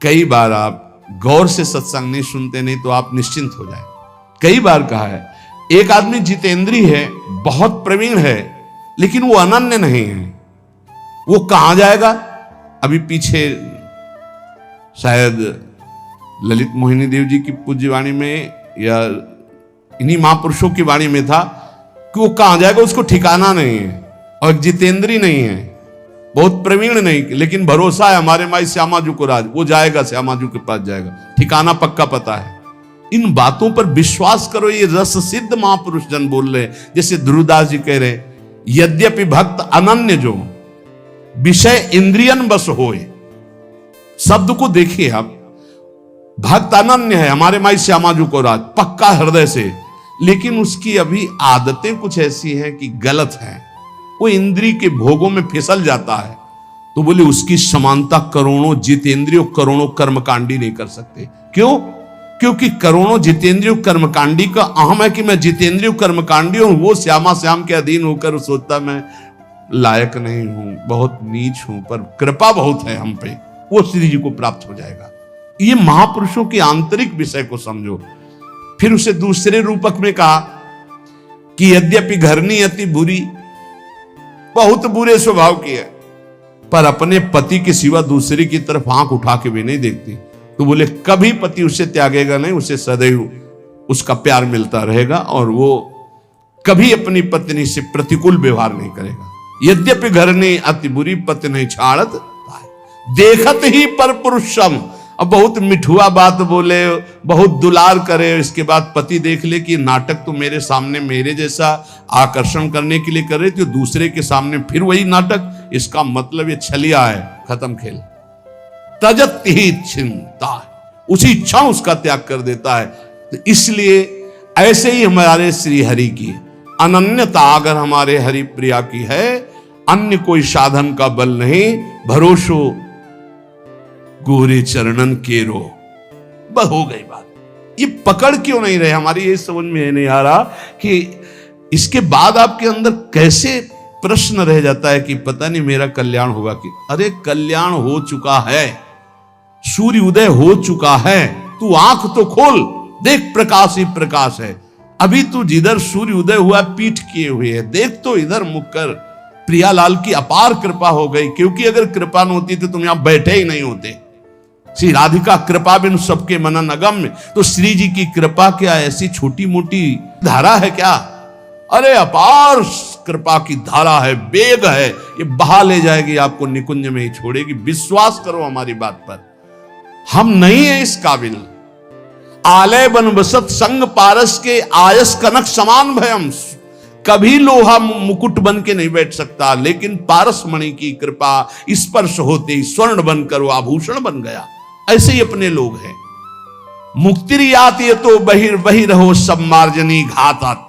कई बार आप गौर से सत्संग नहीं सुनते, नहीं तो आप निश्चिंत हो जाए। कई बार कहा है, एक आदमी जितेंद्री है, बहुत प्रवीण है, लेकिन वो अनन्य नहीं है। वो कहां जाएगा? अभी पीछे शायद ललित मोहिनी देव जी की पूज्य वाणी में या इन्हीं महापुरुषों की वाणी में था कि वो कहां जाएगा उसको ठिकाना नहीं है, और जितेंद्री नहीं है, बहुत प्रवीण नहीं, लेकिन भरोसा है हमारे माई श्यामाजू को राज, वो जाएगा, श्यामाजू के पास जाएगा, ठिकाना पक्का पता है। इन बातों पर विश्वास करो, ये रस सिद्ध महापुरुष जन बोल रहे। जैसे ध्रुवदास जी कह रहे, यद्यपि भक्त अनन्य जो विषय इंद्रियन बस होए। शब्द को देखिए आप, भक्त अनन्य है हमारे माई श्यामाजू को राज, पक्का हृदय से, लेकिन उसकी अभी आदतें कुछ ऐसी हैं कि गलत हैं, वो इंद्री के भोगों में फिसल जाता है। तो बोले उसकी समानता करोड़ों जितेंद्रियों करोड़ों कर्मकांडी नहीं कर सकते। क्यों? क्योंकि करोड़ों जितेंद्रियों कर्मकांडी का अहम है कि मैं जितेंद्रियों कर्मकांडी हूं, वो श्यामा श्याम के अधीन होकर सोचता मैं लायक नहीं हूं, बहुत नीच हूं, पर कृपा बहुत है हम पे, वो श्री जी को प्राप्त हो जाएगा। ये महापुरुषों के आंतरिक विषय को समझो। फिर उसे दूसरे रूपक में कहा कि यद्यपि घरनी अति बुरी, बहुत बुरे स्वभाव की है, पर अपने पति के सिवा दूसरे की तरफ आंख उठा के भी नहीं देखती। तो बोले कभी पति उसे त्यागेगा नहीं, उसे सदैव उसका प्यार मिलता रहेगा और वो कभी अपनी पत्नी से प्रतिकूल व्यवहार नहीं करेगा। यद्यपि घरनी अति बुरी, पति नहीं छाड़त देखत ही पर पुरुषम। अब बहुत मिठुआ बात बोले, बहुत दुलार करे, इसके बाद पति देख ले कि नाटक तो मेरे सामने मेरे जैसा आकर्षण करने के लिए कर रहे थे, दूसरे के सामने फिर वही नाटक, इसका मतलब ये छलिया है, खत्म खेल। तजत ही चिंता, उसी क्षण उसका त्याग कर देता है। तो इसलिए ऐसे ही हमारे श्री हरि की अनन्यता अगर हमारे हरि प्रिया की है, अन्य कोई साधन का बल नहीं, भरोसो गोरे चरणन केरो। बस हो गई बात। ये पकड़ क्यों नहीं रहे हमारी, ये समझ में नहीं आ रहा कि इसके बाद आपके अंदर कैसे प्रश्न रह जाता है कि पता नहीं मेरा कल्याण होगा कि, अरे कल्याण हो चुका है, सूर्य उदय हो चुका है, तू आंख तो खोल, देख प्रकाश ही प्रकाश है। अभी तू जिधर सूर्य उदय हुआ पीठ किए हुए है, देख तो इधर मुख कर। प्रियालाल की अपार कृपा हो गई, क्योंकि अगर कृपा न होती तो तुम यहां बैठे ही नहीं होते। श्री राधिका कृपा बिन सबके मनन अगम्य। तो श्री जी की कृपा क्या ऐसी छोटी मोटी धारा है क्या? अरे अपार कृपा की धारा है, वेग है, ये बहा ले जाएगी, आपको निकुंज में ही छोड़ेगी। विश्वास करो हमारी बात पर, हम नहीं है इस काबिल। आलय बन बसत संग पारस के आयस कनक समान भयम। कभी लोहा मुकुट बन के नहीं बैठ सकता, लेकिन पारस मणि की कृपा स्पर्श होते ही स्वर्ण बनकर वो आभूषण बन गया। ऐसे ही अपने लोग हैं। मुक्तिरियात ये तो बही रहो सब मार्जनी घातात।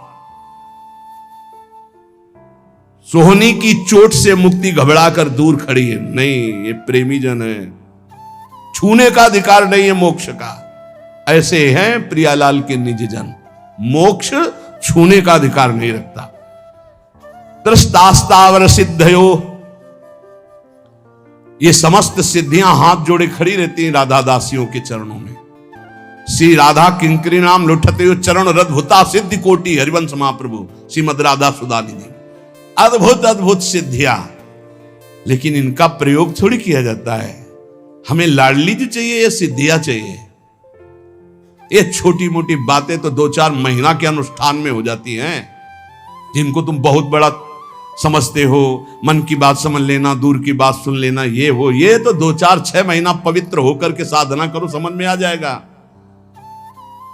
सोहनी की चोट से मुक्ति घबरा कर दूर खड़ी है, नहीं ये प्रेमी जन है, छूने का अधिकार नहीं है मोक्ष का। ऐसे हैं प्रियालाल के निज जन, मोक्ष छूने का अधिकार नहीं रखता। त्रस्तास्तावर सिद्धयो, ये समस्त सिद्धियां हाथ जोड़े खड़ी रहती हैं राधा दासियों के चरणों में। श्री राधा किंकरी नाम लुठते चरण रद्भुता सिद्धि कोटि हरिवंश महाप्रभु श्रीमद राधा सुदानी जी। अद्भुत अद्भुत सिद्धियां, लेकिन इनका प्रयोग थोड़ी किया जाता है। हमें लाडली जी चाहिए या सिद्धियां चाहिए? ये छोटी मोटी बातें तो 2-4 महीना के अनुष्ठान में हो जाती हैं, जिनको तुम बहुत बड़ा समझते हो। मन की बात समझ लेना, दूर की बात सुन लेना, ये हो, ये तो 2-4-6 महीना पवित्र होकर के साधना करो, समझ में आ जाएगा।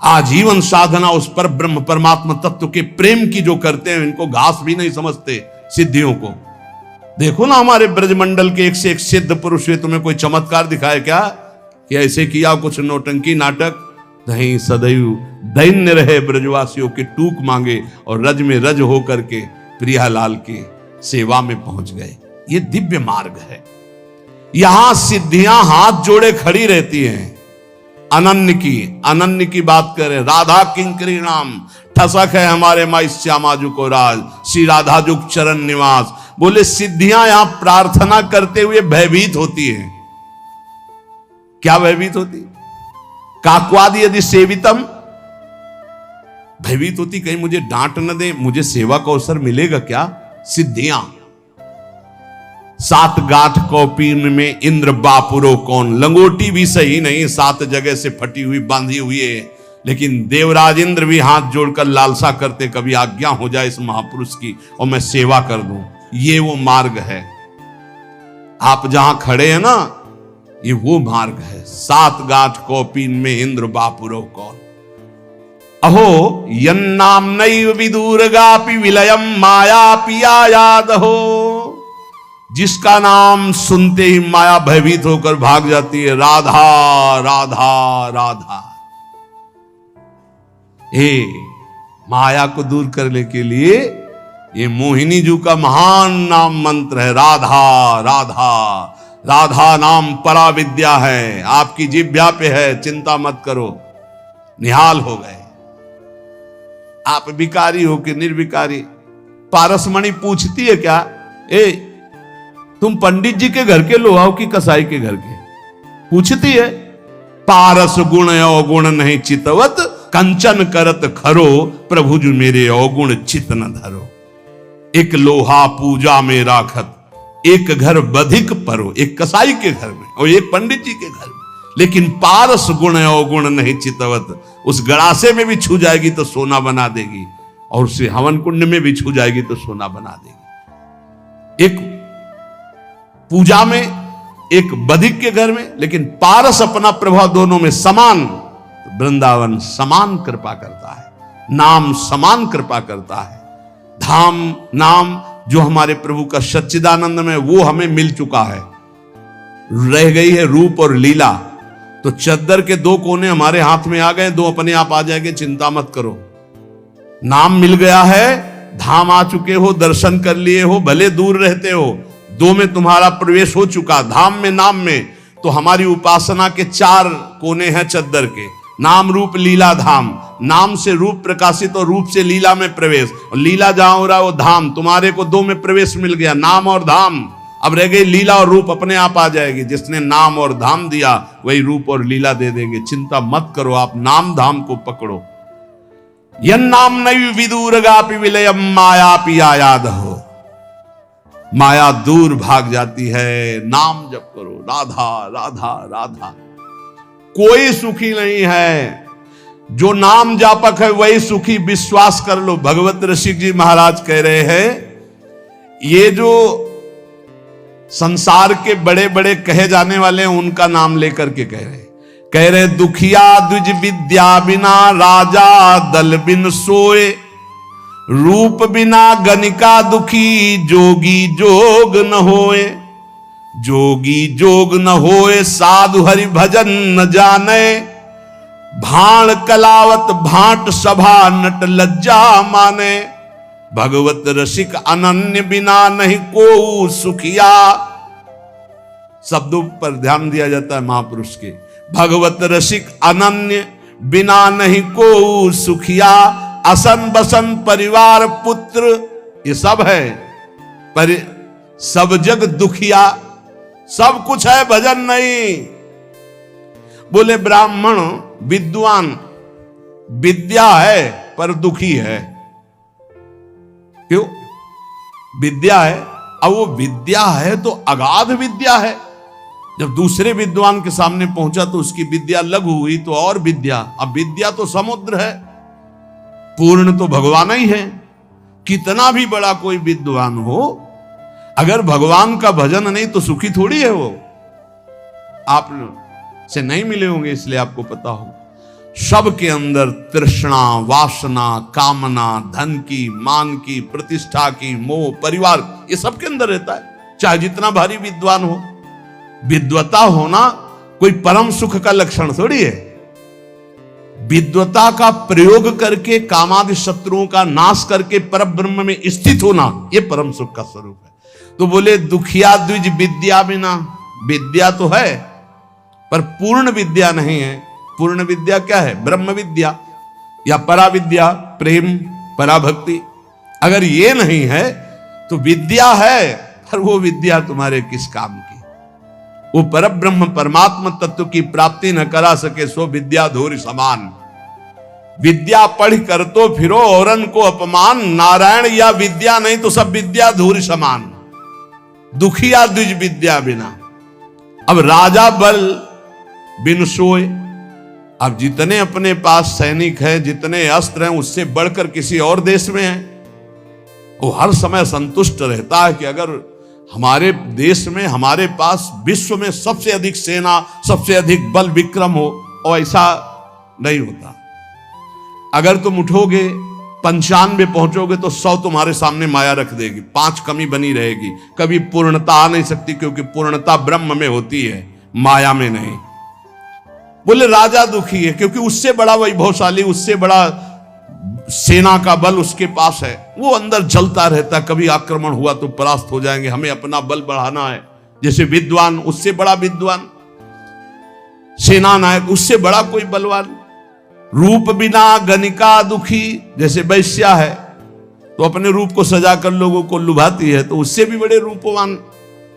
आजीवन साधना उस पर ब्रह्म परमात्मा तत्व के प्रेम की जो करते हैं, इनको घास भी नहीं समझते सिद्धियों को। देखो ना हमारे ब्रजमंडल के एक से एक सिद्ध पुरुष हुए, तुम्हें कोई चमत्कार दिखाए क्या कि ऐसे किया कुछ नौटंकी नाटक? नहीं, सदैव दैन्य रहे ब्रजवासियों के टूक मांगे और रज में रज हो करके प्रियालाल की सेवा में पहुंच गए। ये दिव्य मार्ग है। यहां सिद्धियां हाथ जोड़े खड़ी रहती हैं। अनन्य की बात करें, राधा किंकरी नाम ठसक है हमारे माई श्यामाजू को राज, श्री राधा जुग चरण निवास। बोले सिद्धियां यहां प्रार्थना करते हुए भयभीत होती हैं क्या भयभीत होती? काक्वाद यदि सेवितम, भयभीत होती कहीं मुझे डांट न दे, मुझे सेवा का अवसर मिलेगा क्या? सिद्धियां, 7 गांठ कौपीन में इंद्र बापुरो कौन, लंगोटी भी सही नहीं, 7 जगह से फटी हुई बांधी हुई है, लेकिन देवराज इंद्र भी हाथ जोड़कर लालसा करते कभी आज्ञा हो जाए इस महापुरुष की और मैं सेवा कर दूं। ये वो मार्ग है, आप जहां खड़े हैं ना, ये वो मार्ग है। 7 गांठ कौपीन में इंद्र बापुरो कौन, अहो यन्नाम नैव विदूरगापि विलयम माया पिया याद हो, जिसका नाम सुनते ही माया भयभीत होकर भाग जाती है, राधा राधा राधा। माया को दूर करने के लिए ये मोहिनी जी का महान नाम मंत्र है, राधा राधा। राधा नाम परा विद्या है, आपकी जिह्वा पे है, चिंता मत करो। निहाल हो गए आप, विकारी हो कि निर्विकारी। पारसमणि पूछती है क्या, तुम पंडित जी के घर के लो आओ कि कसाई के घर के? पूछती है। पारस गुण अवगुण नहीं चितवत, कंचन करत खरो, प्रभु जो मेरे अवगुण चित न धरो। एक लोहा पूजा में राखत, एक घर बधिक परो, एक कसाई के घर में और एक पंडित जी के घर में, लेकिन पारस गुण अवगुण नहीं चितवत, उस गड़ासे में भी छू जाएगी तो सोना बना देगी, और उसे हवन कुंड में भी छू जाएगी तो सोना बना देगी। एक पूजा में, एक बधिक के घर में, लेकिन पारस अपना प्रभाव दोनों में समान। वृंदावन समान कृपा करता है, नाम समान कृपा करता है। धाम नाम जो हमारे प्रभु का सच्चिदानंद में, वो हमें मिल चुका है। रह गई है रूप और लीला, तो चद्दर के 2 कोने हमारे हाथ में आ गए, 2 अपने आप आ जाएंगे, चिंता मत करो। नाम मिल गया है, धाम आ चुके हो, दर्शन कर लिए हो, भले दूर रहते हो, 2 में तुम्हारा प्रवेश हो चुका, धाम में नाम में। तो हमारी उपासना के 4 कोने हैं चद्दर के, नाम रूप लीला धाम। नाम से रूप प्रकाशित और रूप से लीला में प्रवेश, और लीला जहां हो रहा है वो धाम। तुम्हारे को 2 में प्रवेश मिल गया, नाम और धाम। अब रह गई लीला और रूप, अपने आप आ जाएगी। जिसने नाम और धाम दिया वही रूप और लीला दे देंगे, चिंता मत करो, आप नाम धाम को पकड़ो। यन्नाम नैव विदूरगापि विलयम माया पिया याद हो, माया दूर भाग जाती है, नाम जप करो, राधा राधा राधा। कोई सुखी नहीं है, जो नाम जापक है वही सुखी, विश्वास कर लो। भगवत ऋषि जी महाराज कह रहे हैं, ये जो संसार के बड़े बड़े कहे जाने वाले हैं उनका नाम लेकर के कह रहे दुखिया द्विज विद्या बिना राजा दल बिन सोए, रूप बिना गणिका दुखी जोगी जोग न होए, जोगी जोग न होए साधु हरि भजन न जाने, भाण कलावत भाट सभा नट लज्जा माने, भगवत रसिक अनन्य बिना नहीं को सुखिया। शब्दों पर ध्यान दिया जाता है महापुरुष के। भगवत रसिक अनन्य बिना नहीं को सुखिया, असन बसन परिवार पुत्र ये सब है, पर सब जग दुखिया। सब कुछ है, भजन नहीं। बोले ब्राह्मण विद्वान, विद्या है पर दुखी है। क्यों? विद्या है, अब वो विद्या है तो अगाध विद्या है। जब दूसरे विद्वान के सामने पहुंचा तो उसकी विद्या लघु हुई, तो और विद्या। अब विद्या तो समुद्र है, पूर्ण तो भगवान ही है। कितना भी बड़ा कोई विद्वान हो, अगर भगवान का भजन नहीं तो सुखी थोड़ी है वो। आप से नहीं मिले होंगे इसलिए आपको पता हो। सबके अंदर तृष्णा, वासना, कामना, धन की, मान की, प्रतिष्ठा की, मोह, परिवार, ये सबके अंदर रहता है, चाहे जितना भारी विद्वान हो। विद्वता होना कोई परम सुख का लक्षण थोड़ी है। विद्वता का प्रयोग करके कामादि शत्रुओं का नाश करके परब्रह्म में स्थित होना, यह परम सुख का स्वरूप है। तो बोले दुखिया द्विज विद्या बिना, विद्या तो है पर पूर्ण विद्या नहीं है। पूर्ण विद्या क्या है? ब्रह्म विद्या या पराविद्या, प्रेम, पराभक्ति। अगर ये नहीं है तो विद्या है पर वो विद्या तुम्हारे किस काम की? वो परब्रह्म परमात्मा तत्व की प्राप्ति न करा सके सो विद्या धूरि समान। विद्या पढ़ कर तो फिरो औरन को अपमान, नारायण या विद्या नहीं तो सब विद्या धूरि समान। दुखिया द्विज विद्या बिना। अब राजा बल बिन सोए। अब जितने अपने पास सैनिक हैं, जितने अस्त्र हैं, उससे बढ़कर किसी और देश में है, वो हर समय संतुष्ट रहता है कि अगर हमारे देश में, हमारे पास विश्व में सबसे अधिक सेना, सबसे अधिक बल विक्रम हो, और ऐसा नहीं होता। अगर तुम उठोगे 95 पहुंचोगे तो 100 तुम्हारे सामने माया रख देगी, 5 कमी बनी रहेगी। कभी पूर्णता आ नहीं सकती, क्योंकि पूर्णता ब्रह्म में होती है, माया में नहीं। बोले राजा दुखी है क्योंकि उससे बड़ा वैभवशाली, उससे बड़ा सेना का बल उसके पास है, वो अंदर जलता रहता, कभी आक्रमण हुआ तो परास्त हो जाएंगे, हमें अपना बल बढ़ाना है। जैसे विद्वान, उससे बड़ा विद्वान, सेना नायक, उससे बड़ा कोई बलवान। रूप बिना गणिका दुखी, जैसे वैश्या है तो अपने रूप को सजा कर लोगों को लुभाती है, तो उससे भी बड़े रूपवान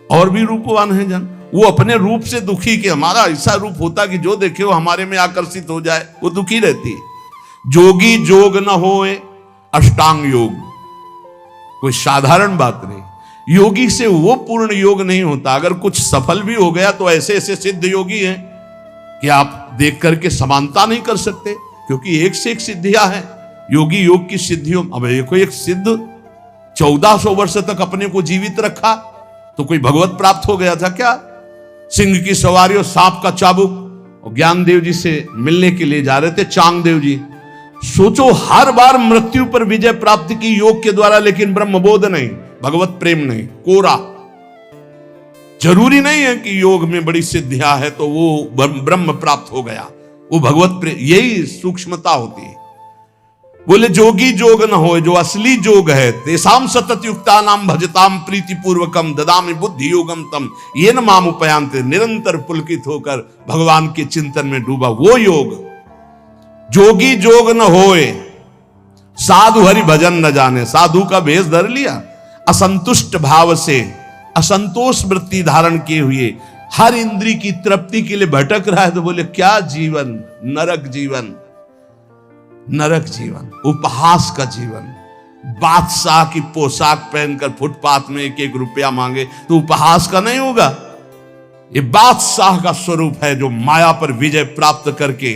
और भी रूपवान है जन, वो अपने रूप से दुखी कि हमारा ऐसा रूप होता कि जो देखे वो हमारे में आकर्षित हो जाए, वो दुखी रहती है। जोगी जोग न होए अष्टांग योग, कोई साधारण बात नहीं। योगी से वो पूर्ण योग नहीं होता। अगर कुछ सफल भी हो गया तो ऐसे ऐसे सिद्ध योगी हैं कि आप देख करके समानता नहीं कर सकते, क्योंकि एक से एक सिद्धियां हैं। योगी योग की सिद्धियों, अब एक सिद्ध 1400 वर्ष तक अपने को जीवित रखा तो कोई भगवत प्राप्त हो गया था क्या? सिंह की सवारी और सांप का चाबुक, और ज्ञान देव जी से मिलने के लिए जा रहे थे चांग देव जी। सोचो, हर बार मृत्यु पर विजय प्राप्ति की योग के द्वारा, लेकिन ब्रह्मबोध नहीं, भगवत प्रेम नहीं, कोरा। जरूरी नहीं है कि योग में बड़ी सिद्धियां है तो वो ब्रह्म प्राप्त हो गया, वो भगवत प्रेम, यही सूक्ष्मता होती है। बोले जोगी जोग न हो, जो असली जोग है, तेसाम सतत युक्ता नाम भजताम प्रीति पूर्वकम ददामि बुद्धि योगम तम ये न माम उपयांते, निरंतर पुलकित होकर भगवान के चिंतन में डूबा वो योग। जोगी जोग न होए, साधु हरि भजन न जाने, साधु का भेष धर लिया, असंतुष्ट भाव से, असंतोष वृत्ति धारण किए हुए, हर इंद्री की तृप्ति के लिए भटक रहा है, तो बोले क्या जीवन, नरक जीवन, नरक जीवन, उपहास का जीवन। बादशाह की पोशाक पहनकर फुटपाथ में 1-1 रुपया मांगे तो उपहास का नहीं होगा। ये बादशाह का स्वरूप है जो माया पर विजय प्राप्त करके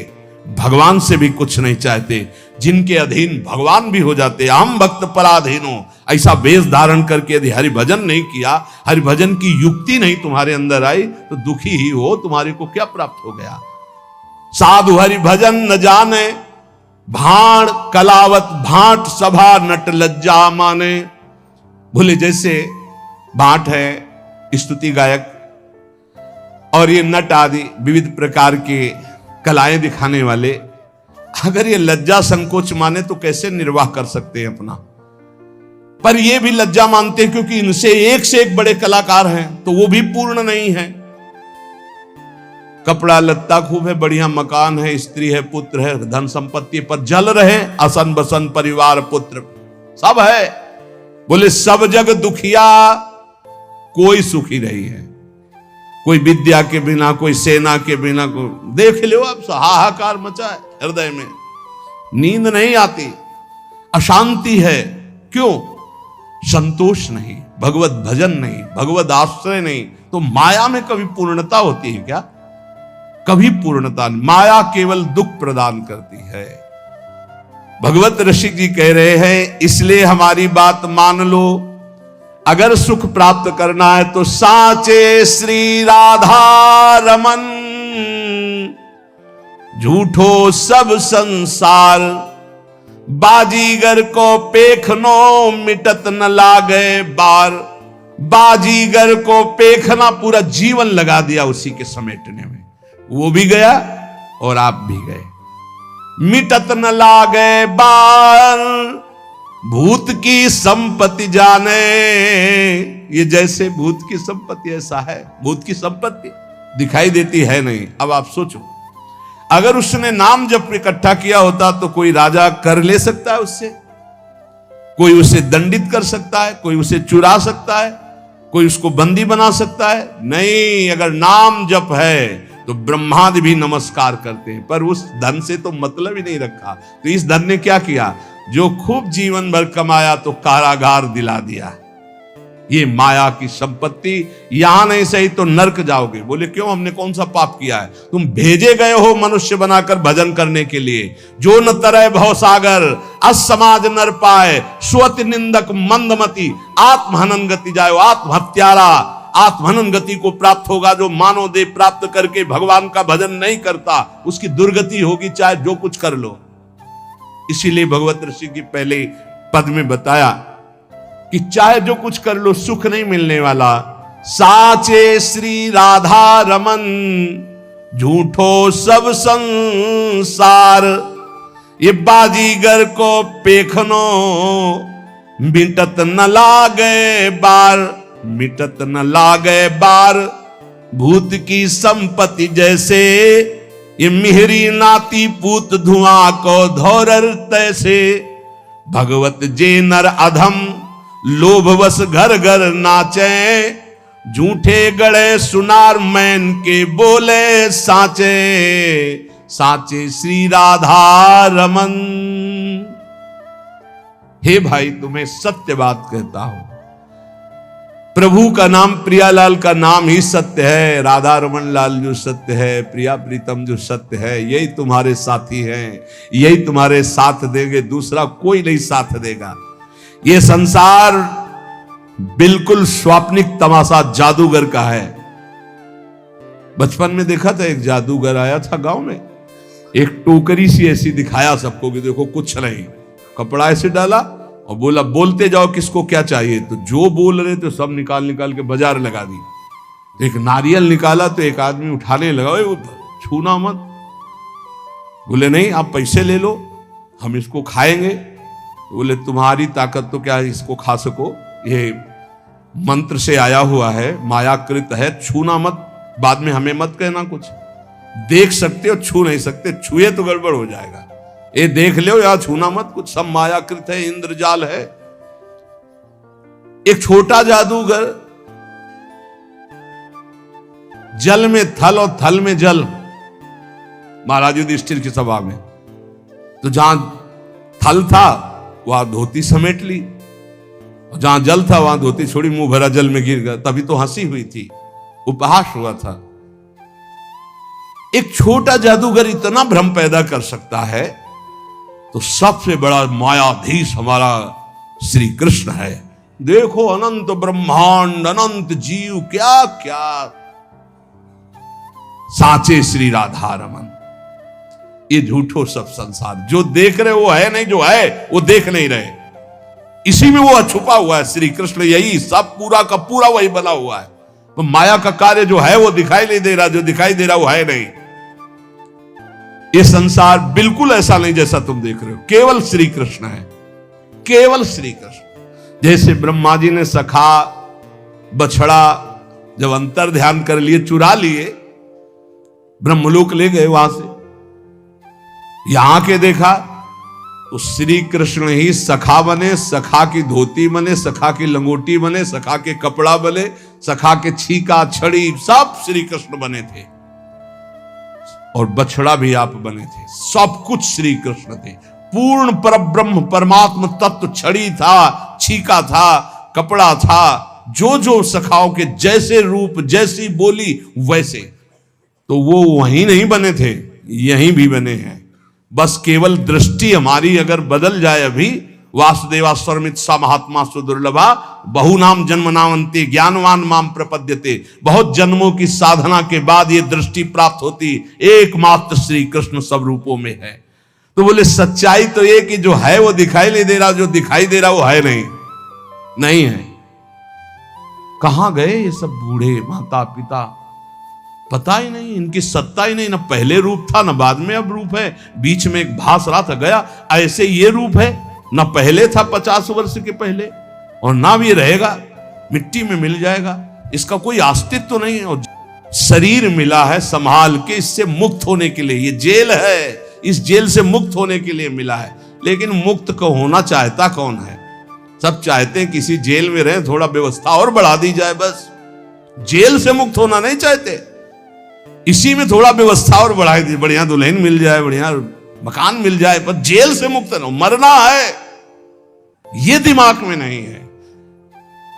भगवान से भी कुछ नहीं चाहते, जिनके अधीन भगवान भी हो जाते। हम भक्त पराधीनो, ऐसा वेश धारण करके यदि हरिभजन नहीं किया, हरिभजन की युक्ति नहीं तुम्हारे अंदर आई, तो दुखी ही हो, तुम्हारे को क्या प्राप्त हो गया। साधु हरिभजन न जाने, भाण कलावत भाट सभा नट लज्जा माने। बोले जैसे भाट है स्तुति गायक, और ये नट आदि विविध प्रकार के कलाएं दिखाने वाले, अगर ये लज्जा संकोच माने तो कैसे निर्वाह कर सकते हैं अपना। पर ये भी लज्जा मानते हैं क्योंकि इनसे एक से एक बड़े कलाकार हैं, तो वो भी पूर्ण नहीं है। कपड़ा लत्ता खूब है, बढ़िया मकान है, स्त्री है, पुत्र है, धन संपत्ति पर जल रहे, असन बसन परिवार पुत्र सब है। बोले सब जग दुखिया, कोई सुखी नहीं है। कोई विद्या के बिना, कोई सेना के बिना, को देख लो आप, हाहाकार मचा है हृदय में, नींद नहीं आती, अशांति है। क्यों? संतोष नहीं, भगवत भजन नहीं, भगवत आश्रय नहीं। तो माया में कभी पूर्णता होती है क्या? कभी पूर्णता नहीं। माया केवल दुख प्रदान करती है। भगवत ऋषि जी कह रहे हैं, इसलिए हमारी बात मान लो, अगर सुख प्राप्त करना है तो साचे श्री राधा रमन, झूठो सब संसार, बाजीगर को पेखनो मिटत न लागे बार। बाजीगर को पेखना, पूरा जीवन लगा दिया उसी के समेटने में, वो भी गया और आप भी गए। मिटत न लागे बार, भूत की संपत्ति जाने। ये जैसे भूत की संपत्ति ऐसा है, भूत की संपत्ति दिखाई देती है नहीं। अब आप सोचो, अगर उसने नाम जब इकट्ठा किया होता तो कोई राजा कर ले सकता है उससे, कोई उसे दंडित कर सकता है, कोई उसे चुरा सकता है, कोई उसको बंदी बना सकता है? नहीं। अगर नाम जप है तो ब्रह्मादि भी नमस्कार करते हैं, पर उस धन से तो मतलब ही नहीं रखा। तो इस धन ने क्या किया? जो खूब जीवन भर कमाया तो कारागार दिला दिया। ये माया की संपत्ति, यहां नहीं सही तो नरक जाओगे। बोले क्यों? हमने कौन सा पाप किया है? तुम भेजे गए हो मनुष्य बनाकर भजन करने के लिए। जो न तरय भव सागर, असमाज नर पाए, स्वति निंदक मंदमति, आत्महनन गति जायो। आत्महत्यारा आत्महनन गति को प्राप्त होगा। जो मानव देह प्राप्त करके भगवान का भजन नहीं करता, उसकी दुर्गति होगी, चाहे जो कुछ कर लो। इसीलिए भगवत ऋषि की पहले पद में बताया कि चाहे जो कुछ कर लो सुख नहीं मिलने वाला। साचे श्री राधा रमन, झूठो सब संसार, ये बाजीगर को पेखनो, मिटत न लागे बार, मिटत न लागे बार। भूत की संपत्ति जैसे, ये मिहरी नाती पूत धुआं को धोरर तैसे। भगवत जे नर अधम, लोभवश घर घर नाचे, झूठे गड़े सुनार मैन के बोले साचे, साचे श्री राधा रमन। हे भाई, तुम्हें सत्य बात कहता हूं, प्रभु का नाम, प्रियालाल का नाम ही सत्य है। राधा रमन लाल जो सत्य है, प्रिया प्रीतम जो सत्य है, यही तुम्हारे साथी हैं, यही तुम्हारे साथ देंगे, दूसरा कोई नहीं साथ देगा। ये संसार बिल्कुल स्वाप्निक तमाशा जादूगर का है। बचपन में देखा था, एक जादूगर आया था गांव में, एक टोकरी सी ऐसी दिखाया सबको कि देखो कुछ नहीं, कपड़ा ऐसे डाला और बोला बोलते जाओ किसको क्या चाहिए। तो जो बोल रहे थे सब निकाल निकाल के बाजार लगा दी। तो एक नारियल निकाला तो एक आदमी उठाने लगा, वो छूना मत। बोले नहीं, आप पैसे ले लो, हम इसको खाएंगे। बोले तुम्हारी ताकत तो क्या इसको खा सको, ये मंत्र से आया हुआ है, मायाकृत है, छूना मत, बाद में हमें मत कहना कुछ। देख सकते हो, छू नहीं सकते, छुए तो गड़बड़ हो जाएगा। ये देख लो या छूना मत, कुछ सब मायाकृत है, इंद्रजाल है। एक छोटा जादूगर, जल में थल और थल में जल, महाराज युधिष्ठिर की सभा में। तो जहां थल था वहां धोती समेट ली, और जहां जल था वहां धोती छोड़ी, मुंह भरा जल में गिर गया। तभी तो हंसी हुई थी, उपहास हुआ था। एक छोटा जादूगर इतना भ्रम पैदा कर सकता है, तो सबसे बड़ा मायाधीश हमारा श्री कृष्ण है। देखो अनंत ब्रह्मांड, अनंत जीव, क्या क्या। साचे श्री राधा रमन, ये झूठो सब संसार। जो देख रहे वो है नहीं, जो है वो देख नहीं रहे। इसी में वो छुपा हुआ है श्री कृष्ण, यही सब पूरा का पूरा वही बना हुआ है। तो माया का कार्य जो है वो दिखाई नहीं दे रहा, जो दिखाई दे रहा वो है नहीं। ये संसार बिल्कुल ऐसा नहीं जैसा तुम देख रहे हो, केवल श्री कृष्ण है, केवल श्री कृष्ण। जैसे ब्रह्मा जी ने सखा बछड़ा जब अंतर ध्यान कर लिए, चुरा लिए, ब्रह्मलोक ले गए, वहां से यहां के देखा तो श्री कृष्ण ही सखा बने, सखा की धोती बने, सखा की लंगोटी बने, सखा के कपड़ा बने, सखा के छीका छड़ी, सब श्री कृष्ण बने थे। और बछड़ा भी आप बने थे, सब कुछ श्री कृष्ण थे। पूर्ण परब्रह्म परमात्म तत्व छड़ी था, छीका था, कपड़ा था, जो जो सखाओं के जैसे रूप, जैसी बोली वैसे। तो वो वहीं नहीं बने थे, यहीं भी बने हैं। बस केवल दृष्टि हमारी अगर बदल जाए। अभी वासुदेवा स्वरमित सा महात्मा सुदुर्लभा, बहु नाम जन्म नामंते ज्ञानवान माम प्रपद्यते। बहुत जन्मों की साधना के बाद ये दृष्टि प्राप्त होती, एकमात्र श्री कृष्ण सब रूपों में है। तो बोले सच्चाई तो ये कि जो है वो दिखाई नहीं दे रहा, जो दिखाई दे रहा वो है नहीं, नहीं है। कहां गए ये सब बूढ़े माता पिता, पता ही नहीं, इनकी सत्ता ही नहीं। ना पहले रूप था ना बाद में अब रूप है, बीच में एक भास रहा था गया। ऐसे ये रूप है, ना पहले था 50 वर्ष के पहले, और ना भी रहेगा, मिट्टी में मिल जाएगा। इसका कोई अस्तित्व तो नहीं है। और शरीर मिला है संभाल के, इससे मुक्त होने के लिए। ये जेल है, इस जेल से मुक्त होने के लिए मिला है। लेकिन मुक्त को होना चाहता कौन है? सब चाहते हैं किसी जेल में रहें, थोड़ा व्यवस्था और बढ़ा दी जाए, बस जेल से मुक्त होना नहीं चाहते, इसी में थोड़ा व्यवस्था और बढ़ा दी, बढ़िया दुल्हन मिल जाए, बढ़िया मकान मिल जाए, पर जेल से मुक्त न हो, मरना है, ये दिमाग में नहीं है।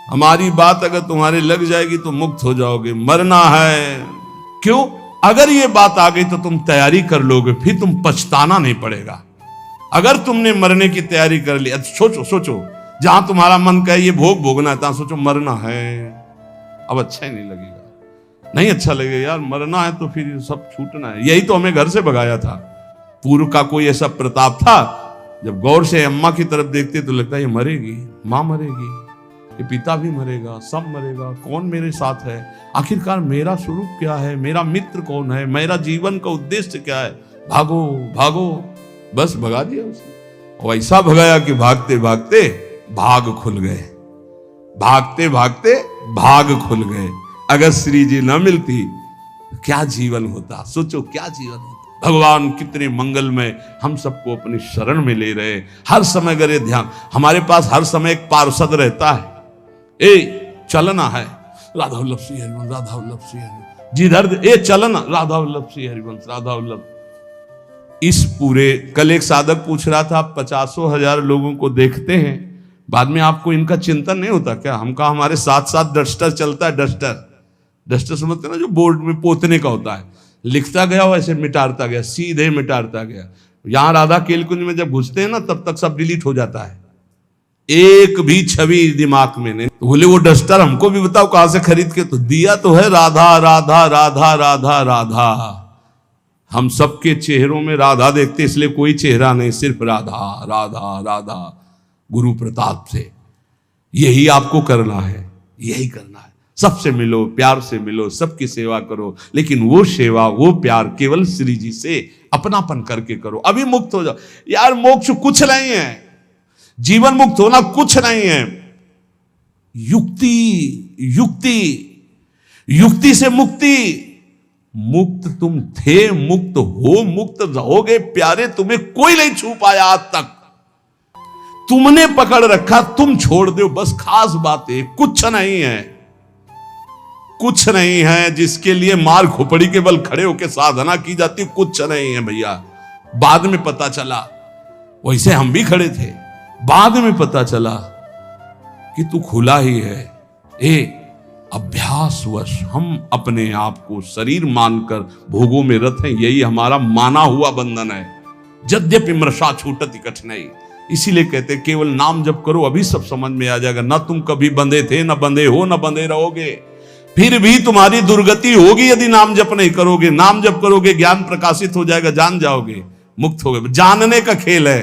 हमारी बात अगर तुम्हारे लग जाएगी तो मुक्त हो जाओगे, मरना है। क्यों? अगर ये बात आ गई तो तुम तैयारी कर लोगे, फिर तुम पछताना नहीं पड़ेगा। अगर तुमने मरने की तैयारी कर ली, सोचो सोचो, जहां तुम्हारा मन कहे ये भोग भोगना है, तहां सोचो मरना है, अब अच्छा ही नहीं लगेगा, नहीं अच्छा लगेगा यार, मरना है तो फिर सब छूटना है। यही तो हमें घर से भगाया था। पूर्व का कोई ऐसा प्रताप था, जब गौर से अम्मा की तरफ देखते तो लगता है ये मरेगी, माँ मरेगी, ये पिता भी मरेगा, सब मरेगा, कौन मेरे साथ है, आखिरकार मेरा स्वरूप क्या है, मेरा मित्र कौन है, मेरा जीवन का उद्देश्य क्या है, भागो भागो, बस भगा दिया उसने। और ऐसा भगाया कि भागते भागते भाग खुल गए, भागते भागते भाग खुल गए। अगर श्री जी न मिलती क्या जीवन होता, सोचो क्या जीवन होता। भगवान कितने मंगलमय हम सबको अपनी शरण में ले रहे। हर समय अगर ये ध्यान, हमारे पास हर समय एक पार्षद रहता है, ए चलना है, राधा वल्लभ श्री हरिवंश, राधा वल्लभ श्री हरिवंश, जिधर ए चलना, राधा वल्लभ श्री हरिवंश, राधा वल्लभ। इस पूरे, कल एक साधक पूछ रहा था, 50,000 लोगों को देखते हैं, बाद में आपको इनका चिंतन नहीं होता क्या? हम कहा हमारे साथ साथ डस्टर चलता है, डस्टर समझते ना, जो बोर्ड में पोतने का होता है, लिखता गया वैसे मिटाता गया, सीधे मिटाता गया। यहां राधा केलकुंज में जब घुसते हैं ना, तब तक सब डिलीट हो जाता है, एक भी छवि दिमाग में नहीं। तो बोले वो डस्टर हमको भी बताओ कहां से खरीद के, तो दिया तो है राधा राधा राधा राधा राधा। हम सबके चेहरों में राधा देखते, इसलिए कोई चेहरा नहीं, सिर्फ राधा राधा राधा। गुरु प्रताप से यही आपको करना है, यही करना है। सबसे मिलो, प्यार से मिलो, सबकी सेवा करो, लेकिन वो सेवा, वो प्यार केवल श्री जी से अपनापन करके करो। अभी मुक्त हो जाओ यार, मोक्ष कुछ नहीं है, जीवन मुक्त होना कुछ नहीं है। युक्ति युक्ति युक्ति से मुक्ति, मुक्त तुम थे, मुक्त हो, मुक्त रहोगे प्यारे, तुम्हें कोई नहीं छू पाया आज तक, तुमने पकड़ रखा, तुम छोड़ दो, बस खास बात है, कुछ नहीं है, कुछ नहीं है जिसके लिए मार खोपड़ी के बल खड़े होकर साधना की जाती, कुछ नहीं है भैया। बाद में पता चला, वैसे हम भी खड़े थे, बाद में पता चला कि तू खुला ही है। अभ्यासवश हम अपने आप को शरीर मानकर भोगों में रत हैं, यही हमारा माना हुआ बंधन है। यद्यपि मृषा छूटति कठिनाई, इसीलिए कहते केवल नाम जप करो, अभी सब समझ में आ जाएगा। ना तुम कभी बंधे थे, ना बंधे हो, ना बंधे रहोगे, फिर भी तुम्हारी दुर्गति होगी यदि नाम जप नहीं करोगे। नाम जप करोगे, ज्ञान प्रकाशित हो जाएगा, जान जाओगे, मुक्त हो गए। जानने का खेल है,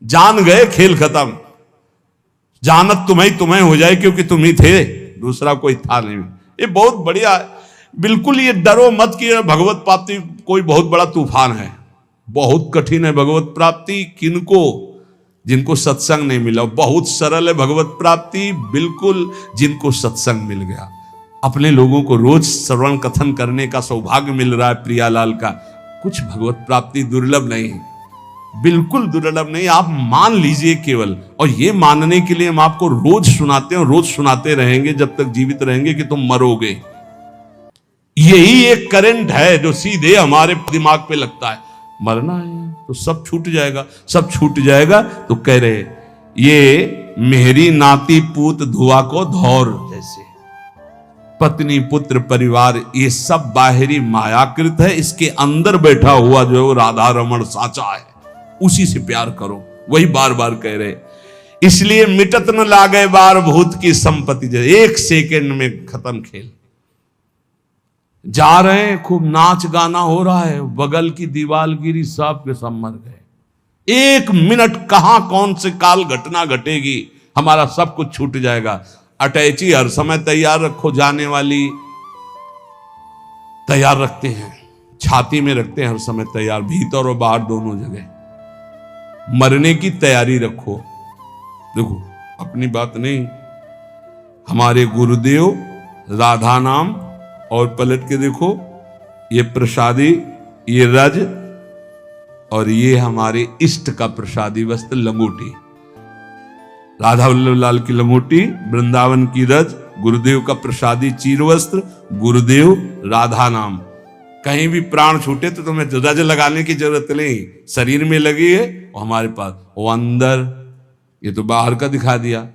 जान गए खेल खत्म। जानत तुम्हें हो जाए, क्योंकि तुम ही थे, दूसरा कोई था नहीं। ये बहुत बढ़िया है, बिल्कुल ये डरो मत कि भगवत प्राप्ति कोई बहुत बड़ा तूफान है, बहुत कठिन है भगवत प्राप्ति। किनको? जिनको सत्संग नहीं मिला। बहुत सरल है भगवत प्राप्ति, बिल्कुल जिनको सत्संग मिल गया। अपने लोगों को रोज श्रवण कथन करने का सौभाग्य मिल रहा है प्रियालाल का, कुछ भगवत प्राप्ति दुर्लभ नहीं, बिल्कुल दुर्लभ नहीं। आप मान लीजिए केवल, और ये मानने के लिए हम आपको रोज सुनाते हैं, रोज सुनाते रहेंगे जब तक जीवित रहेंगे, कि तुम मरोगे। यही एक करंट है जो सीधे हमारे दिमाग पे लगता है, मरना है तो सब छूट जाएगा, सब छूट जाएगा। तो कह रहे ये मेरी नाती पूत धुआ को धौर जैसे, पत्नी पुत्र परिवार ये सब बाहरी मायाकृत है, इसके अंदर बैठा हुआ जो है वो राधा रमण साचा है, उसी से प्यार करो। वही बार बार कह रहे, इसलिए मिटत न लागे बार भूत की संपत्ति, एक सेकंड में खत्म खेल। जा रहे हैं, खूब नाच गाना हो रहा है, बगल की दीवार गिरी, सब के सब मर गए। एक मिनट कहां कौन से काल घटना घटेगी, हमारा सब कुछ छूट जाएगा। अटैची हर समय तैयार रखो, जाने वाली तैयार रखते हैं, छाती में रखते हैं हर समय तैयार, भीतर और बाहर दोनों जगह। मरने की तैयारी रखो। देखो अपनी बात नहीं, हमारे गुरुदेव राधा नाम, और पलट के देखो ये प्रसादी, ये रज, और ये हमारे इष्ट का प्रसादी वस्त्र लंगोटी। राधा वल्लभ लाल की लंगोटी, वृंदावन की रज, गुरुदेव का प्रसादी चीर वस्त्र, गुरुदेव राधा नाम। कहीं भी प्राण छूटे तो तुम्हें रज लगाने की जरूरत नहीं, शरीर में लगी है वो हमारे पास। वो अंदर, ये तो बाहर का दिखा दिया,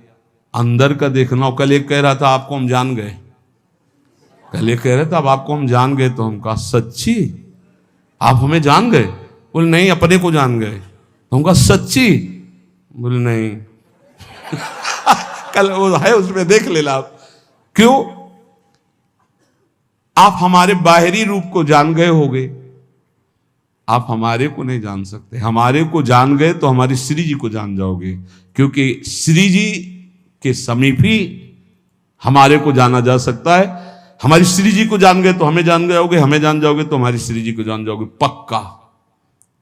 अंदर का देखना। कल एक कह रहा था आपको हम जान गए, कल एक कह रहे थे अब आपको हम जान गए। तो हम कहा सच्ची आप हमें जान गए? बोले नहीं अपने को जान गए। तो हम कहा सच्ची? बोले नहीं कल वो है उसमें देख लेना आप। क्यों? आप हमारे बाहरी रूप को जान गए होगे, आप हमारे को नहीं जान सकते। हमारे को जान गए तो हमारी श्री जी को जान जाओगे, क्योंकि श्री जी के समीप ही हमारे को जाना जा सकता है। हमारी श्री जी को जान गए तो हमें जान जाओगे, हमें जान जाओगे तो हमारी श्री जी को जान जाओगे पक्का।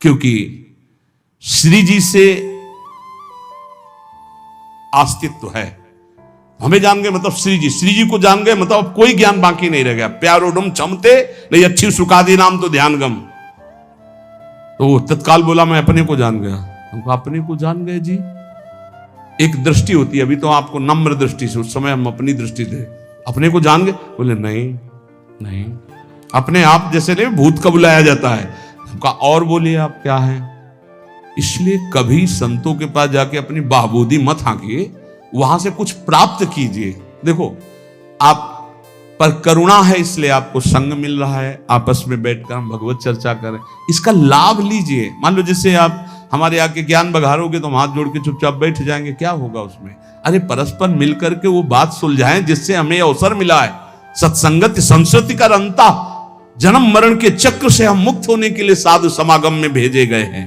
क्योंकि श्री जी से अस्तित्व है। हमें जान गए मतलब श्री जी को जान गए मतलब अब कोई ज्ञान बाकी नहीं रह गया। प्यारोडम चमते नहीं अच्छी सुखादी नाम तो ध्यान गम। तो तत्काल बोला मैं अपने को जान गया। हमको अपने को जान गए जी। एक दृष्टि होती है, अभी तो आपको नम्र दृष्टि से, उस समय हम अपनी दृष्टि थे। अपने को जान गए? बोले नहीं अपने आप जैसे नहीं भूत का बुलाया जाता है। हमका और बोलिए आप क्या है। इसलिए कभी संतों के पास जाके अपनी बाहबूदी मत हाँकिए, वहां से कुछ प्राप्त कीजिए। देखो आप पर करुणा है इसलिए आपको संग मिल रहा है, आपस में बैठकर हम भगवत चर्चा करें, इसका लाभ लीजिए। मान लो जैसे आप हमारे आके ज्ञान बघारोगे तो हम हाथ जोड़ के चुपचाप बैठ जाएंगे, क्या होगा उसमें? अरे परस्पर मिलकर के वो बात सुलझाएं जिससे हमें अवसर मिला है। सत्संगत संस्कृति का रंता, जन्म मरण के चक्र से हम मुक्त होने के लिए साधु समागम में भेजे गए हैं।